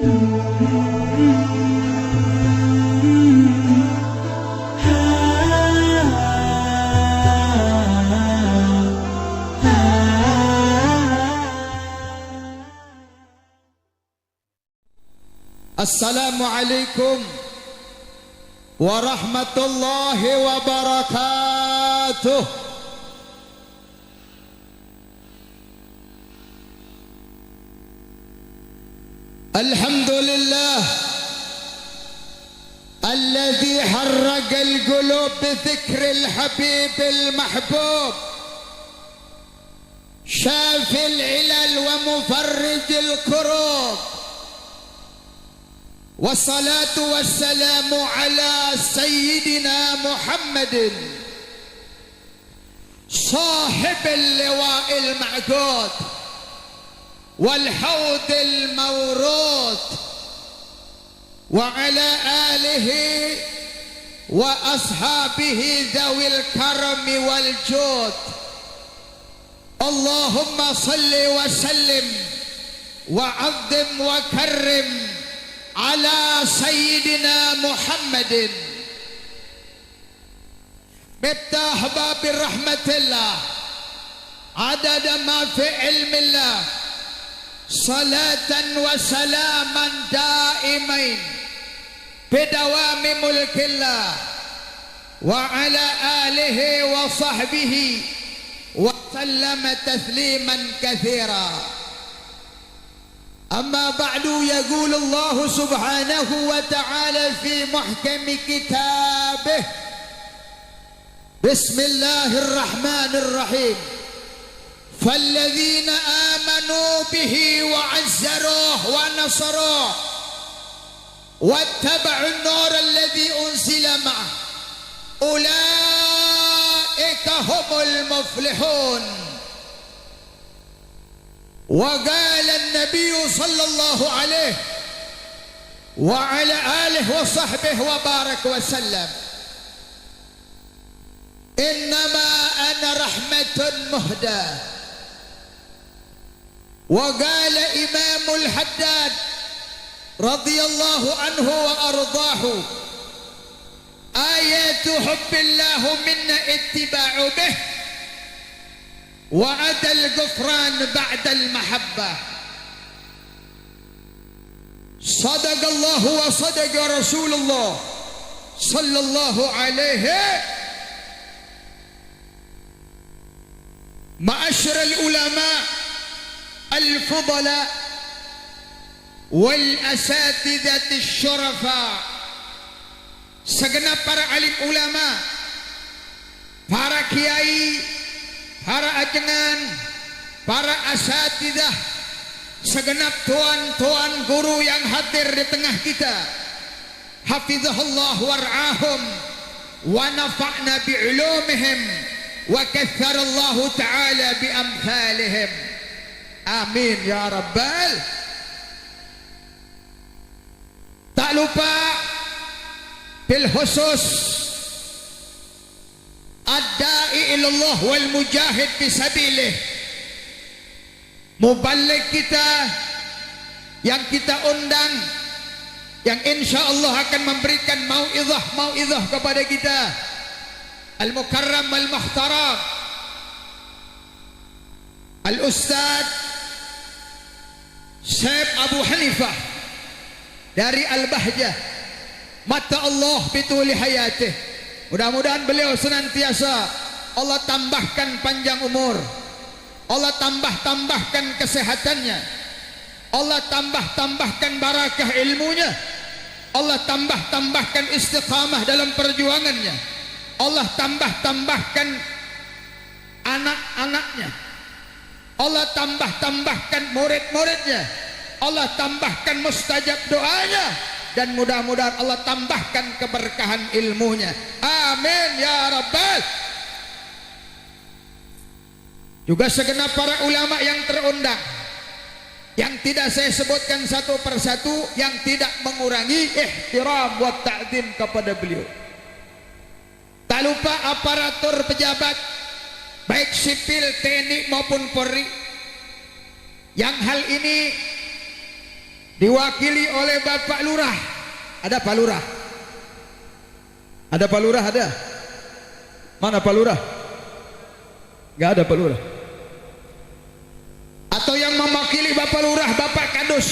Assalamualaikum warahmatullahi wabarakatuh. Alhamdulillah alladhi harraqa al-qulub bi dhikri al-habib al-mahbub shafi al-ilal wa mufarrij al-kurub. والصلاة والسلام على سيدنا محمد صاحب اللواء المعقود والحوض المورود وعلى آله وأصحابه ذوي الكرم والجود. اللهم صل وسلم وعظم وكرم على سيدنا محمد مفتاح باب رحمة الله عدد ما في علم الله صلاة وسلاما دائمين بدوام ملك الله وعلى آله وصحبه وسلم تسليما كثيرا. أما بعد يقول الله سبحانه وتعالى في محكم كتابه بسم الله الرحمن الرحيم فالذين آمنوا به وعزروه ونصروه واتبعوا النور الذي أنزل معه أولئك هم المفلحون. وقال النبي صلى الله عليه وعلى آله وصحبه وبارك وسلم إنما أنا رحمة مهدى. وقال إمام الحداد رضي الله عنه وأرضاه آيات حب الله منا اتباع به وعد الغفران بعد المحبة. صدق الله وصدق رسول الله صلى الله عليه. معاشر العلماء الفضلاء والأساتذة الشرفاء, segenap para alim ulama, para kiai, para ajengan, para asatidah, segenap tuan-tuan guru yang hadir di tengah kita, hafizahullah war'ahum wa nafa'na bi'ulumihim wa katharallahu ta'ala bi amthalihim, amin ya rabbal. Tak lupa bil khusus ad-da'i ilallah wal mujahid fisabilih, muballigh kita yang kita undang, yang insyaallah akan memberikan mau'izah kepada kita, al-mukarram wal-muhtaram al-ustaz Syekh Abu Hanifah dari Al-Bahjah, mata Allah bituli hayatih. Mudah-mudahan beliau senantiasa Allah tambahkan panjang umur, Allah tambahkan kesehatannya, Allah tambahkan barakah ilmunya, Allah tambahkan istiqamah dalam perjuangannya, Allah tambahkan anak-anaknya, Allah tambahkan murid-muridnya, Allah tambahkan mustajab doanya, dan mudah-mudahan Allah tambahkan keberkahan ilmunya, amin ya rabbal. Juga segenap para ulama yang terundang, yang tidak saya sebutkan satu persatu, yang tidak mengurangi ihtiram wa ta'zim kepada beliau. Tak lupa aparatur pejabat baik sipil, TNI maupun Polri, yang hal ini diwakili oleh Bapak Lurah. Ada Pak Lurah? Ada Pak Lurah? Ada? Mana Pak Lurah? Gak ada Pak Lurah. Atau yang mewakili Bapak Lurah, Bapak Kadus,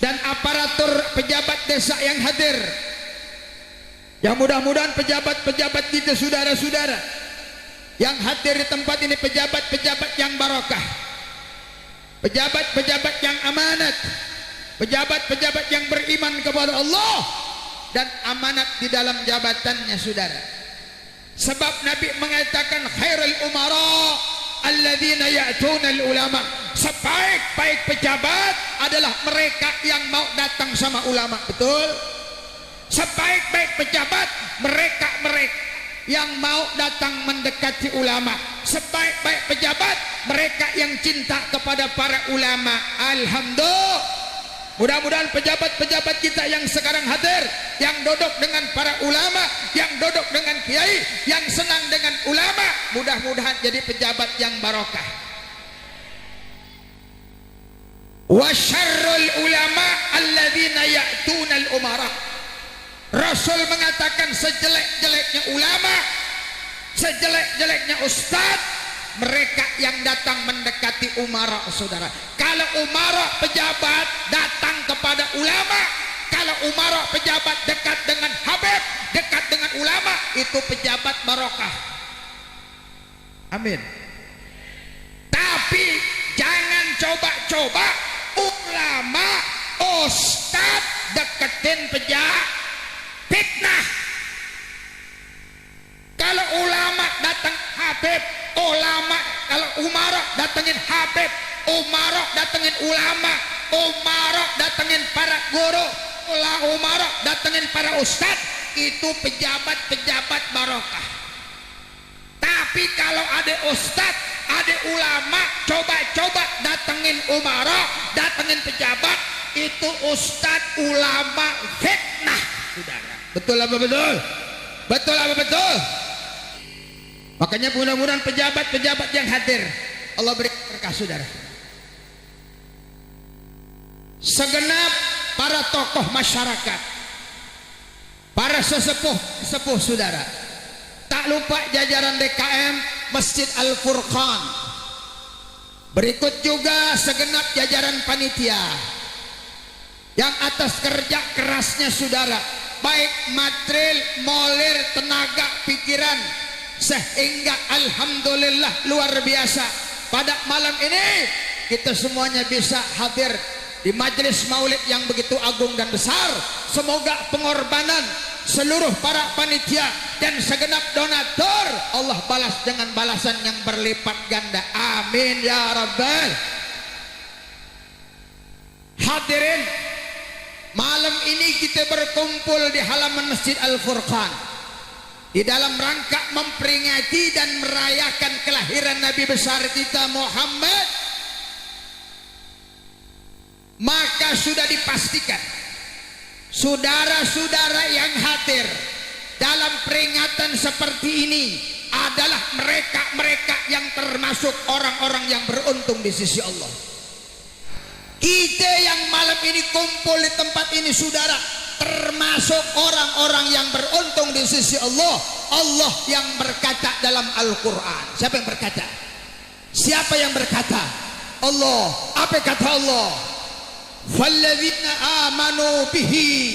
dan aparatur pejabat desa yang hadir. Yang mudah-mudahan pejabat-pejabat kita, saudara-saudara yang hadir di tempat ini, pejabat-pejabat yang barokah, pejabat-pejabat yang amanat, pejabat-pejabat yang beriman kepada Allah dan amanat di dalam jabatannya, saudara. Sebab Nabi mengatakan khairul umara alladzina ya'tuna al-ulama. Sebaik-baik pejabat adalah mereka yang mau datang sama ulama. Betul? Sebaik-baik pejabat mereka yang mau datang mendekati ulama. Sebaik-baik pejabat mereka yang cinta kepada para ulama. Alhamdulillah. Mudah-mudahan pejabat-pejabat kita yang sekarang hadir, yang duduk dengan para ulama, yang duduk dengan kiai, yang senang dengan ulama, mudah-mudahan jadi pejabat yang barokah. Wa syarrul ulama alladzina ya'tunal umara. Rasul mengatakan sejelek-jeleknya ulama, sejelek-jeleknya ustaz, mereka yang datang mendekati umara, saudara. Kalau umara pejabat datang kepada ulama, kalau umara pejabat dekat dengan habib, dekat dengan ulama, itu pejabat barokah. Amin. Tapi jangan coba-coba ulama, ustaz deketin pejabat, fitnah. Kalau ulama datang habib, ulama, kalau umara datengin habib, umara datengin ulama, umara datengin para guru, umara datengin para ustad, itu pejabat-pejabat barokah. Tapi kalau ada ustad, ada ulama, coba-coba datengin umara, datengin pejabat, itu ustad ulama fitnah, saudara. Betul apa betul? Betul apa betul? Makanya mudah-mudahan pejabat-pejabat yang hadir Allah beri berkah, saudara. Segenap para tokoh masyarakat, para sesepuh saudara, tak lupa jajaran DKM Masjid Al-Furqan. Berikut juga segenap jajaran panitia yang atas kerja kerasnya saudara, baik material, molir, tenaga, pikiran, sehingga alhamdulillah luar biasa pada malam ini kita semuanya bisa hadir di majelis maulid yang begitu agung dan besar. Semoga pengorbanan seluruh para panitia dan segenap donatur Allah balas dengan balasan yang berlipat ganda. Amin ya rabbal. Hadirin, malam ini kita berkumpul di halaman Masjid Al-Furqan di dalam rangka memperingati dan merayakan kelahiran Nabi besar kita Muhammad. Maka sudah dipastikan saudara-saudara yang hadir dalam peringatan seperti ini adalah mereka-mereka yang termasuk orang-orang yang beruntung di sisi Allah. Kita yang malam ini kumpul di tempat ini saudara, termasuk orang-orang yang beruntung di sisi Allah. Allah yang berkata dalam Al-Quran. Siapa yang berkata? Siapa yang berkata? Allah. Apa kata Allah? Falladzina amanu bihi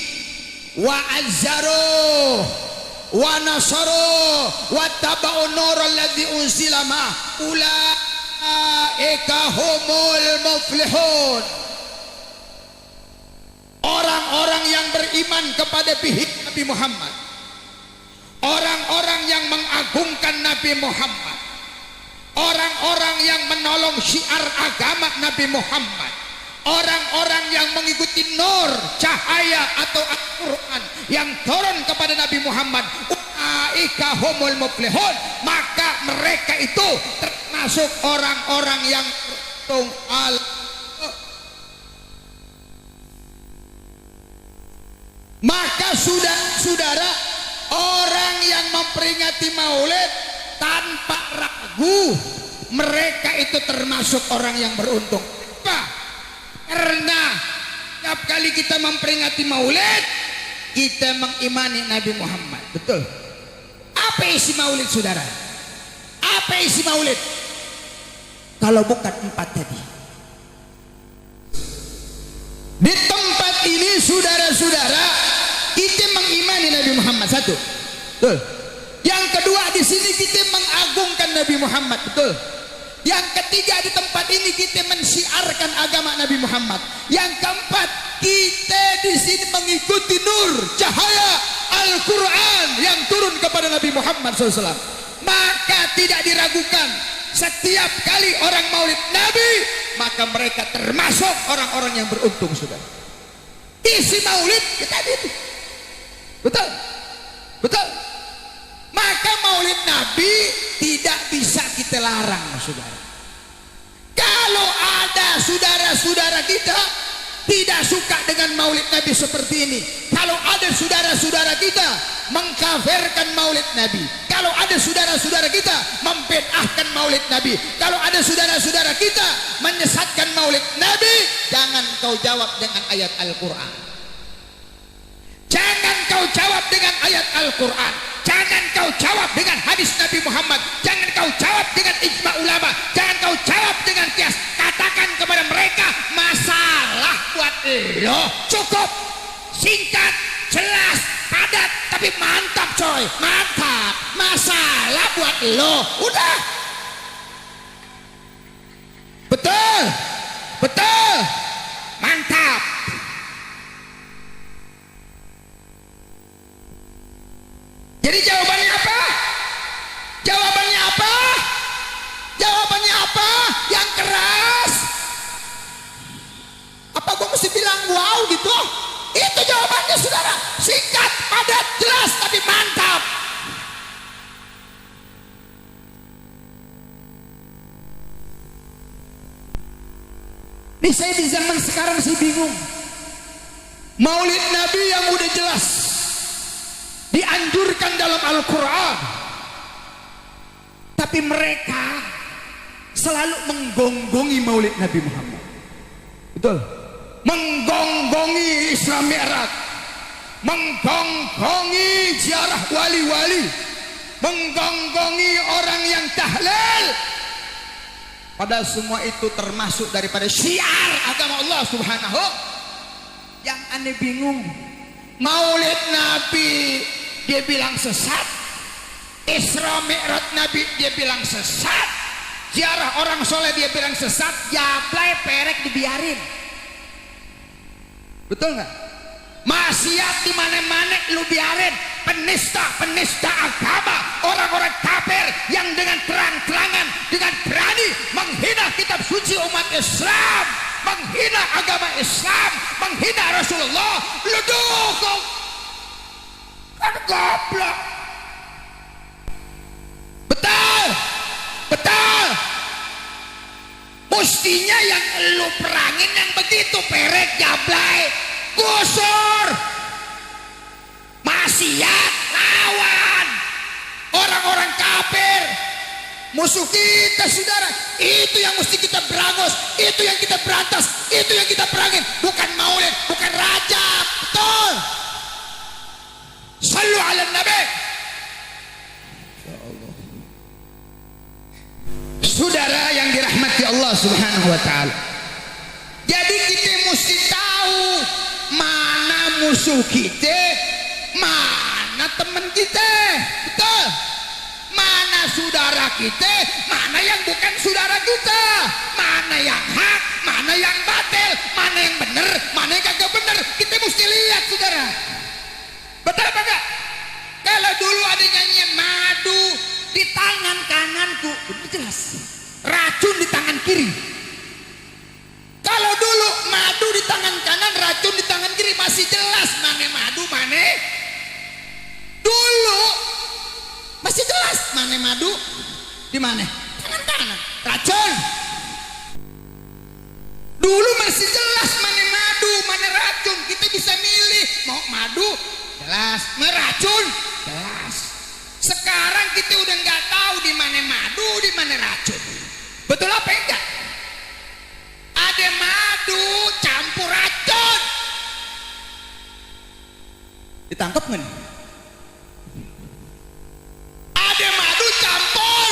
wa azzaru wa nasaru wa taba'u nurul ladzi unsila ma ulaika humul muflihun. Orang-orang yang beriman kepada Nabi Muhammad, orang-orang yang mengagungkan Nabi Muhammad, orang-orang yang menolong syiar agama Nabi Muhammad, orang-orang yang mengikuti nur, cahaya atau Al-Quran yang turun kepada Nabi Muhammad, ulaika humul muflihun, maka mereka itu termasuk orang-orang yang beruntung. Maka saudara, orang yang memperingati maulid tanpa ragu mereka itu termasuk orang yang beruntung. Apa? Karena setiap kali kita memperingati Maulid, kita mengimani Nabi Muhammad. Betul? Apa isi Maulid, saudara? Apa isi Maulid? Kalau bukan 4 tadi. Di tempat ini, saudara-saudara, kita mengimani Nabi Muhammad. 1. Betul? Yang kedua, di sini kita mengagungkan Nabi Muhammad. Betul? Yang ketiga, di tempat ini kita mensiarkan agama Nabi Muhammad. Yang keempat, kita di sini mengikuti nur cahaya Al-Quran yang turun kepada Nabi Muhammad SAW. Maka tidak diragukan, setiap kali orang maulid Nabi, maka mereka termasuk orang-orang yang beruntung, saudara. Isi maulid kita itu. Betul? Betul? Maka maulid Nabi tidak bisa kita larang, saudara. Kalau ada saudara-saudara kita tidak suka dengan maulid Nabi seperti ini, kalau ada saudara-saudara kita mengkafirkan maulid Nabi, kalau ada saudara-saudara kita membid'ahkan maulid Nabi, kalau ada saudara-saudara kita menyesatkan maulid Nabi, jangan kau jawab dengan ayat Al-Quran. Jangan kau jawab dengan ayat Al-Quran. Jangan kau jawab dengan hadis Nabi Muhammad. Jangan kau jawab dengan ijma ulama. Jangan kau jawab dengan kias. Katakan kepada mereka, masalah buat lo cukup, singkat, jelas, padat, tapi mantap coy, mantap. Masalah buat lo, udah. Betul, betul, mantap. Jadi jawabannya apa? Jawabannya apa? Jawabannya apa? Yang keras? Apa gua mesti bilang wow gitu? Itu jawabannya, saudara. Singkat, padat, jelas, tapi mantap. Nih saya di zaman sekarang sih bingung. Maulid Nabi yang udah jelas dianjurkan dalam Al-Quran, tapi mereka selalu menggonggongi maulid Nabi Muhammad. Betul? Menggonggongi Isra Mi'raj, menggonggongi ziarah wali-wali, menggonggongi orang yang tahlil. Padahal semua itu termasuk daripada syiar agama Allah Subhanahu. Yang aneh bingung, maulid Nabi dia bilang sesat, Isra Mi'raj Nabi dia bilang sesat, ziarah orang soleh dia bilang sesat, jablay perek dibiarin. Betul nggak? Maksiat di mana-mana lu biarin. Penista agama, orang-orang kafir yang dengan terang-terangan, dengan berani menghina kitab suci umat Islam, menghina agama Islam, menghina Rasulullah, lu dukung. Kan goblok. Betul, betul. Mestinya yang lu perangin yang begitu, perek, jablay, gusur, maksiat, lawan orang-orang kafir, musuh kita, saudara. Itu yang mesti kita berangus, itu yang kita berantas, itu yang kita perangin. Bukan maulid, bukan rajab. Betul. Sallu ala Nabi. Ya Allah. Saudara yang dirahmati Allah Subhanahu wa ta'ala, jadi kita mesti tahu mana musuh kita, mana teman kita. Betul? Mana saudara kita, mana yang bukan saudara kita, mana yang hak, mana yang batil, mana yang benar, mana yang kagak benar. Kita mesti lihat, saudara. Betul apa enggak? Kalau dulu ada nyanyian madu di tangan kananku, itu jelas. Racun di tangan kiri. Kalau dulu madu di tangan kanan, racun di tangan kiri, masih jelas mana madu, mana. Dulu masih jelas mana madu di mana, tangan kanan, racun. Dulu masih jelas mana madu, mana racun. Kita bisa milih mau madu, jelas, mau racun, jelas. Sekarang kita udah nggak tahu di mana madu, di mana racun. Betul apa enggak? Ada madu campur racun, Ditangkap nggak nih? Ada madu campur.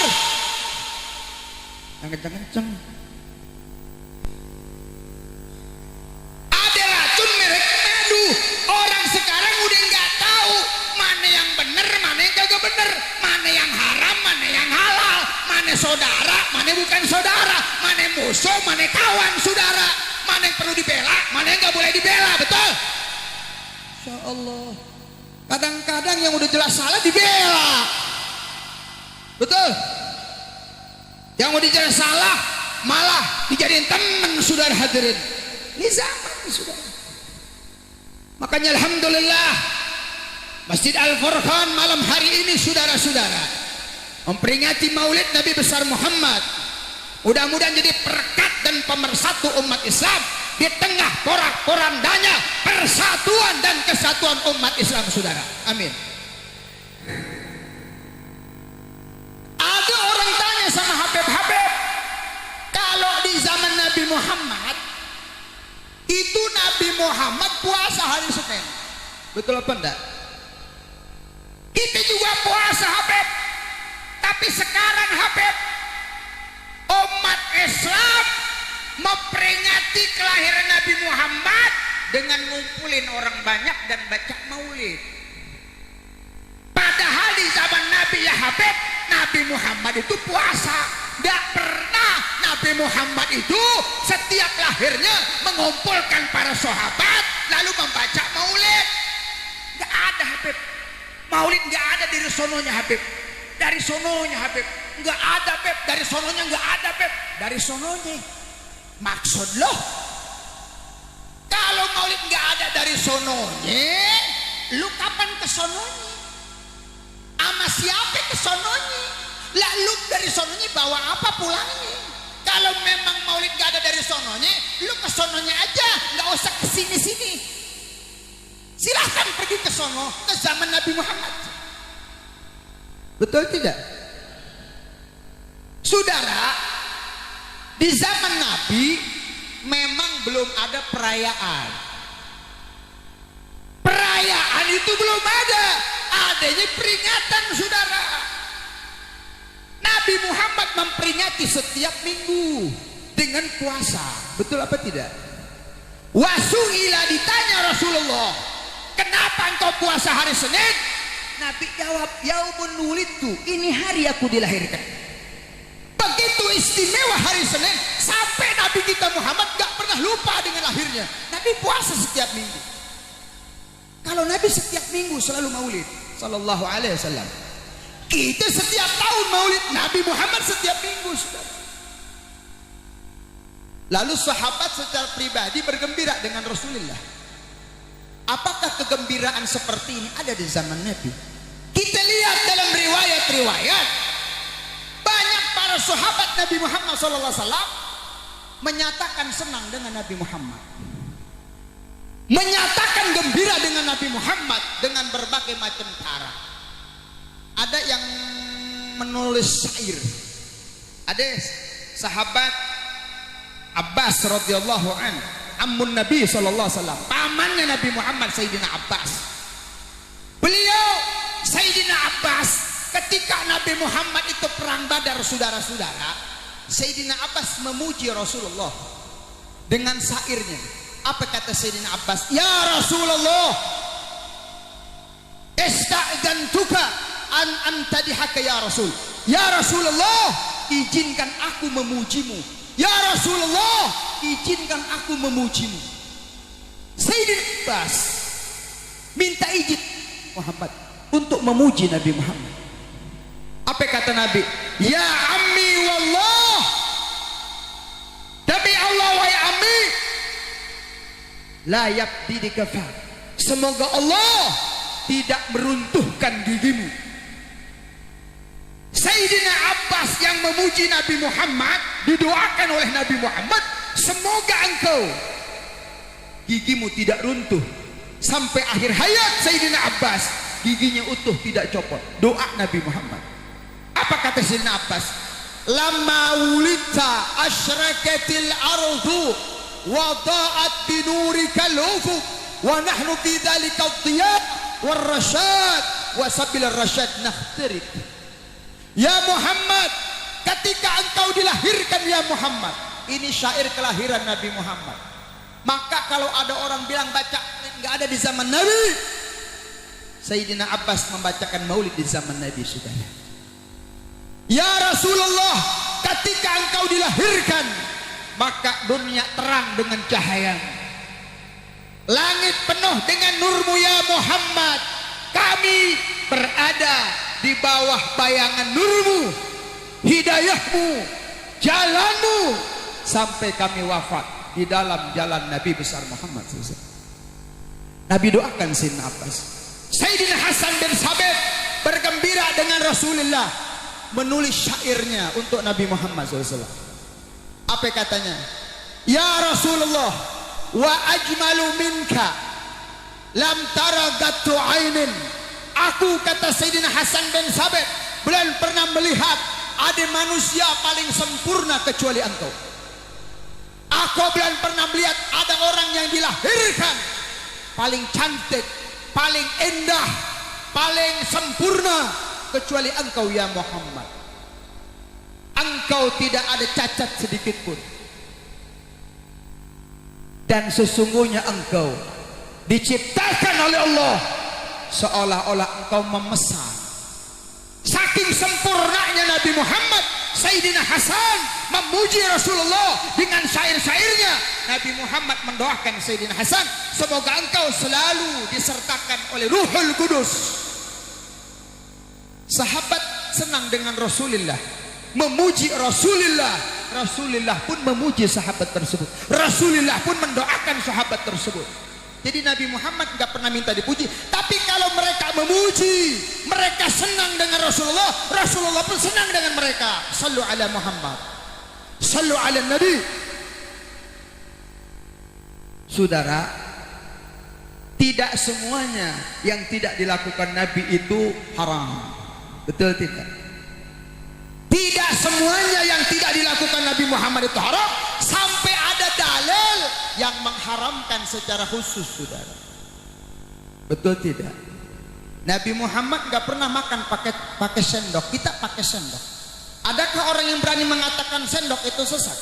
Yang kencang-kencang. Ada racun merek madu. Orang sekarang udah nggak tahu mana yang bener, mana yang kagak bener, mana yang haram, mana yang halal, mana saudara, mana bukan saudara, mana musuh, mana kawan saudara, mana yang perlu dibela, mana yang nggak boleh dibela, betul? Insya Allah. Kadang-kadang yang udah jelas salah dibela, betul? Yang udah jelas salah malah dijadiin teman, saudara hadirin. Ini zaman nih, saudara. Makanya alhamdulillah Masjid Al-Furqan malam hari ini saudara-saudara memperingati Maulid Nabi besar Muhammad. Mudah-mudahan jadi perekat dan pemersatu umat Islam di tengah porak-porandanya persatuan dan kesatuan umat Islam, saudara. Amin. Ada orang tanya sama Habib, kalau di zaman Nabi Muhammad itu Nabi Muhammad puasa hari Senin, betul apa enggak? Kita juga puasa, Habib. Tapi sekarang, Habib, umat Islam memperingati kelahiran Nabi Muhammad dengan ngumpulin orang banyak dan baca maulid. Padahal di zaman Nabi, ya Habib, Nabi Muhammad itu puasa. Gak pernah Nabi Muhammad itu setiap lahirnya mengumpulkan para sahabat lalu membaca maulid. Gak ada, Habib. Maulid gak ada dari sononya, Habib. Dari sononya, Habib. Gak ada, Habib. Dari sononya gak ada, Habib. Dari sononya. Maksud lo, kalau maulid gak ada dari sononya, lu kapan ke sononya? Sama siapa ke sononya? Lah lu dari sononya bawa apa pulangnya? Kalau memang maulid gak ada dari sononya, lu ke sononya aja, gak usah ke sini-sini. Silahkan pergi ke sono, ke zaman Nabi Muhammad. Betul tidak? Saudara, di zaman Nabi memang belum ada perayaan. Perayaan itu belum ada. Adanya peringatan, saudara. Nabi Muhammad memperingati setiap minggu dengan puasa. Betul apa tidak? Wasu'ila, ditanya Rasulullah, kenapa engkau puasa hari Senin? Nabi jawab, yaumun wulidtu, ini hari aku dilahirkan. Begitu istimewa hari Senin, sampai Nabi kita Muhammad gak pernah lupa dengan lahirnya. Nabi puasa setiap minggu. Kalau Nabi setiap minggu selalu maulid sallallahu alaihi wasallam, kita setiap tahun maulid, Nabi Muhammad setiap minggu, saudara. Lalu sahabat secara pribadi bergembira dengan Rasulullah. Apakah kegembiraan seperti ini ada di zaman Nabi? Kita lihat dalam riwayat-riwayat, banyak para sahabat Nabi Muhammad SAW menyatakan senang dengan Nabi Muhammad, menyatakan gembira dengan Nabi Muhammad dengan berbagai macam cara. Ada yang menulis syair. Ada sahabat Abbas radhiyallahu anhu, ammun Nabi sallallahu alaihi wasallam, pamannya Nabi Muhammad, Sayyidina Abbas. Beliau Sayyidina Abbas ketika Nabi Muhammad itu perang Badar, saudara-saudara, Sayyidina Abbas memuji Rasulullah dengan syairnya. Apa kata Sayyidina Abbas? Ya Rasulullah, ista'dzantuka an amtadihaka ya Rasul. Ya Rasulullah, izinkan aku memujimu. Ya Rasulullah, izinkan aku memujimu. Sayyidina Abbas minta izin Muhammad untuk memuji Nabi Muhammad. Apa kata Nabi? Ya ammi wallah, demi Allah wahai ammi, la yabdi dikafar, semoga Allah tidak meruntuhkan gigimu. Sayyidina Abbas yang memuji Nabi Muhammad didoakan oleh Nabi Muhammad, semoga engkau gigimu tidak runtuh sampai akhir hayat. Sayyidina Abbas giginya utuh, tidak copot. Doa Nabi Muhammad. Apa kata Sayyidina Abbas? Lamma wulidta asyrakatil ardu wa da'at binurikal ufuq wa nahnu fi dhalika ad-diya war-rasyad wa sabilar rasyad nakhtarik. Ya Muhammad, ketika engkau dilahirkan ya Muhammad, ini syair kelahiran Nabi Muhammad. Maka kalau ada orang bilang baca nggak ada di zaman Nabi, Sayyidina Abbas membacakan maulid di zaman Nabi, saudara. Ya Rasulullah, ketika engkau dilahirkan, maka dunia terang dengan cahaya, langit penuh dengan nurmu ya Muhammad. Kami berada di bawah bayangan nurmu, hidayahmu, jalanmu, sampai kami wafat di dalam jalan Nabi besar Muhammad SAW. Nabi doakan Sayyidina Abbas. Sayyidina Hasan bin Sabit bergembira dengan Rasulullah, menulis syairnya untuk Nabi Muhammad SAW. Apa katanya? Ya Rasulullah, wa ajmalu minka lam tara gattu ainin. Aku, kata Sayyidina Hasan bin Sabit, belum pernah melihat ada manusia paling sempurna kecuali engkau. Aku belum pernah melihat ada orang yang dilahirkan paling cantik, paling indah, paling sempurna kecuali engkau ya Muhammad. Engkau tidak ada cacat sedikit pun. Dan sesungguhnya engkau diciptakan oleh Allah seolah-olah engkau memesan. Saking sempurnanya Nabi Muhammad, Sayyidina Hasan memuji Rasulullah dengan syair-syairnya. Nabi Muhammad mendoakan Sayyidina Hasan, semoga engkau selalu disertakan oleh Ruhul Kudus. Sahabat senang dengan Rasulullah, memuji Rasulullah. Rasulullah pun memuji sahabat tersebut. Rasulullah pun mendoakan sahabat tersebut. Jadi Nabi Muhammad gak pernah minta dipuji. Tapi kalau mereka memuji, mereka senang dengan Rasulullah, Rasulullah pun senang dengan mereka. Sallu ala Muhammad, sallu ala Nabi. Saudara, tidak semuanya yang tidak dilakukan Nabi itu haram. Betul tidak? Tidak semuanya yang tidak dilakukan Nabi Muhammad itu haram, sampai ada dalil yang mengharamkan secara khusus, saudara. Betul tidak? Nabi Muhammad gak pernah makan pakai sendok. Kita pakai sendok. Adakah orang yang berani mengatakan sendok itu sesat?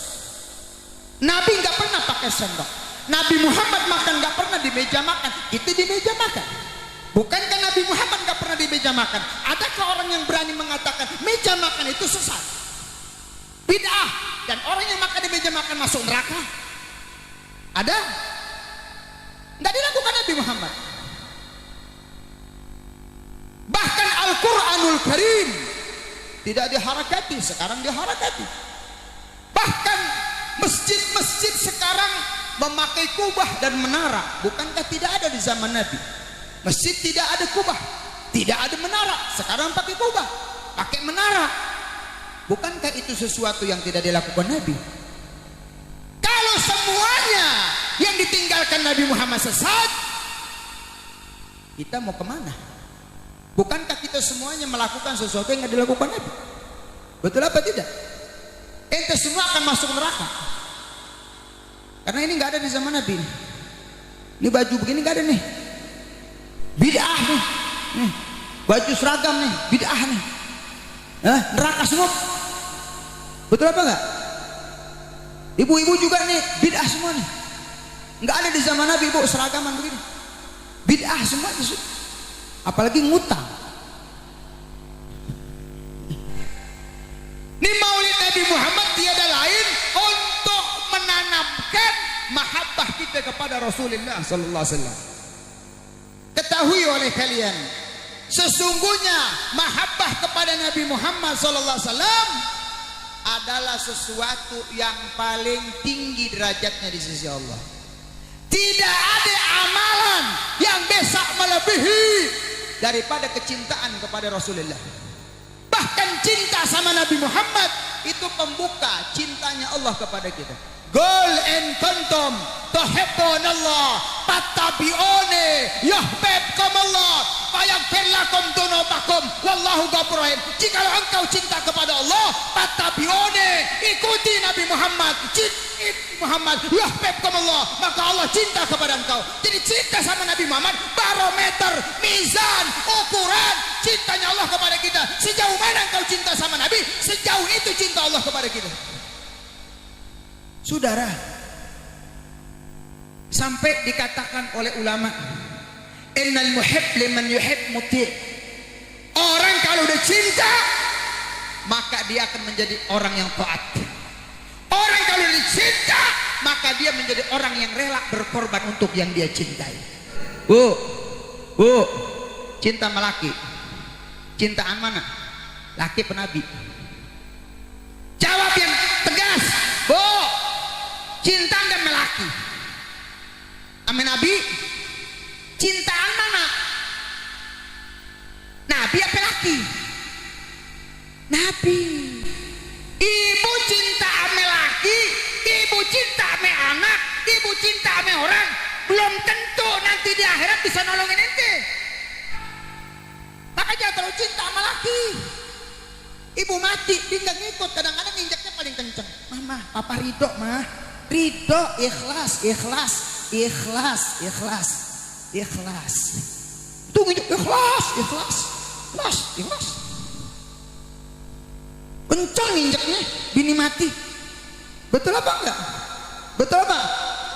Nabi gak pernah pakai sendok. Nabi Muhammad makan gak pernah di meja makan. Kita di meja makan. Bukankah Nabi Muhammad gak pernah di meja makan? Adakah orang yang berani mengatakan meja makan itu sesat, bid'ah, dan orang yang makan di meja makan masuk neraka? Ada? Tidak dilakukan Nabi Muhammad. Bahkan Al-Quranul Karim tidak diharakati, sekarang diharakati. Bahkan masjid-masjid sekarang memakai kubah dan menara. Bukankah tidak ada di zaman Nabi? Masjid tidak ada kubah, tidak ada menara. Sekarang pakai kubah, pakai menara. Bukankah itu sesuatu yang tidak dilakukan Nabi? Kalau semuanya yang ditinggalkan Nabi Muhammad sesat, kita mau kemana? Bukankah kita semuanya melakukan sesuatu yang tidak dilakukan Nabi? Betul apa tidak? Ente semua akan masuk neraka. Karena ini nggak ada di zaman Nabi. Ini baju begini nggak ada nih. Bid'ah nih. Baju seragam nih, bid'ah nih. Neraka semua. Betul apa enggak? Ibu-ibu juga nih, bid'ah semua nih. Enggak ada di zaman Nabi ibu seragaman begini. Bid'ah semua. Apalagi ngutang. Ini maulid Nabi Muhammad tiada lain untuk menanamkan mahabbah kita kepada Rasulullah sallallahu alaihi wasallam. Ketahui oleh kalian, sesungguhnya mahabbah kepada Nabi Muhammad sallallahu alaihi wasallam adalah sesuatu yang paling tinggi derajatnya di sisi Allah. Tidak ada amalan yang bisa melebihi daripada kecintaan kepada Rasulullah. Bahkan cinta sama Nabi Muhammad itu pembuka cintanya Allah kepada kita. Qul in kuntum tuhibbunallah fattabi'uni yuhibbukumullah wa yaghfir lakum dzunubakum wallahu ghafurur rahim. Jikalau engkau engkau cinta kepada Allah, fattabi'uni, ikuti Nabi Muhammad, Muhammad yuhibbukumullah, maka Allah cinta kepada engkau. Jadi cinta sama Nabi Muhammad barometer, mizan, ukuran cintanya Allah kepada kita. Sejauh mana engkau cinta sama Nabi, sejauh itu cinta Allah kepada kita. Saudara, sampai dikatakan oleh ulama, innal muhib liman yuhib muti'. Orang kalau udah cinta, maka dia akan menjadi orang yang taat. Orang kalau dicinta, maka dia menjadi orang yang rela berkorban untuk yang dia cintai. Bu, cinta sama laki, cintaan mana? Laki apa Nabi? Jawab yang tegas. Bu, cinta enggak sama laki? Sama Nabi? Cintaan mana? Nabi apa laki? Nabi. Ibu cinta ame laki, ibu cinta ame anak, ibu cinta ame orang, belum tentu nanti di akhirat bisa nolongin ente. Makanya terlalu cinta sama laki. Ibu mati, dia nggak ngikut, kadang-kadang injaknya paling kenceng. Mama, papa ridho, mah. Ridho, ikhlas. Tunggu, ikhlas. Kencang injaknya, bini mati. Betul apa enggak? Betul apa?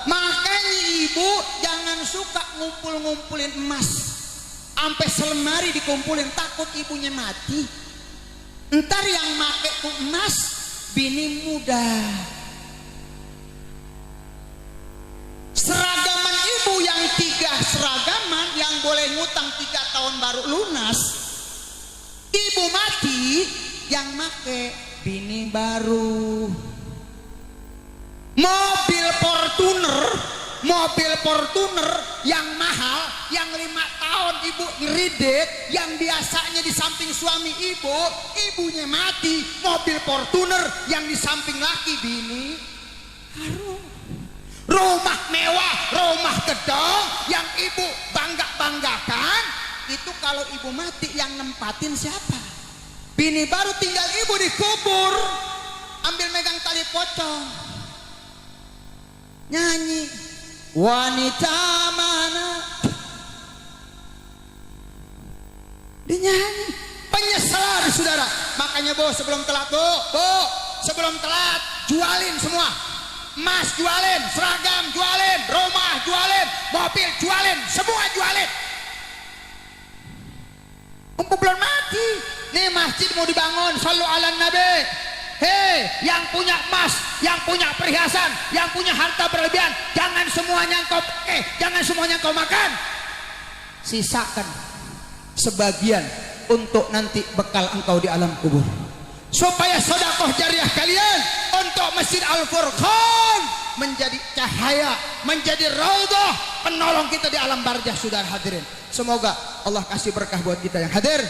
Makanya ibu jangan suka ngumpulin emas sampai selemari dikumpulin, takut ibunya mati. Ntar yang make tuh emas bini muda. Seragaman ibu yang 3 seragaman yang boleh ngutang 3 tahun baru lunas. Ibu mati yang make bini baru. Mobil Fortuner yang mahal, yang 5 tahun ibu ngeridet, yang biasanya di samping suami ibu, ibunya mati, mobil Fortuner yang di samping laki bini baru. Rumah mewah, rumah gedong yang ibu banggakan, itu kalau ibu mati yang nempatin siapa? Bini baru, tinggal ibu dikubur, ambil megang tali pocong, nyanyi wanita mana, dia nyanyi penyesalan saudara. Makanya bu, sebelum telat jualin semua, emas jualin, seragam jualin, rumah jualin, mobil jualin, semua jualin. Belum mati nih, masjid mau dibangun, shallu ala nabi. Hei, yang punya emas, yang punya perhiasan, yang punya harta berlebihan, jangan semuanya engkau pakai, jangan semuanya engkau makan. Sisakan sebagian untuk nanti bekal engkau di alam kubur, supaya sedekah jariah kalian untuk Masjid Al-Furqan menjadi cahaya, menjadi raudhah penolong kita di alam barzah. Saudara hadirin, semoga Allah kasih berkah buat kita yang hadir.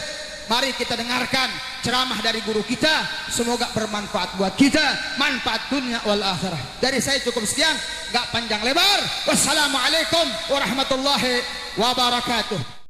Mari kita dengarkan ceramah dari guru kita, semoga bermanfaat buat kita, manfaat dunia wal akhirah. Dari saya cukup sekian, gak panjang lebar. Wassalamualaikum warahmatullahi wabarakatuh.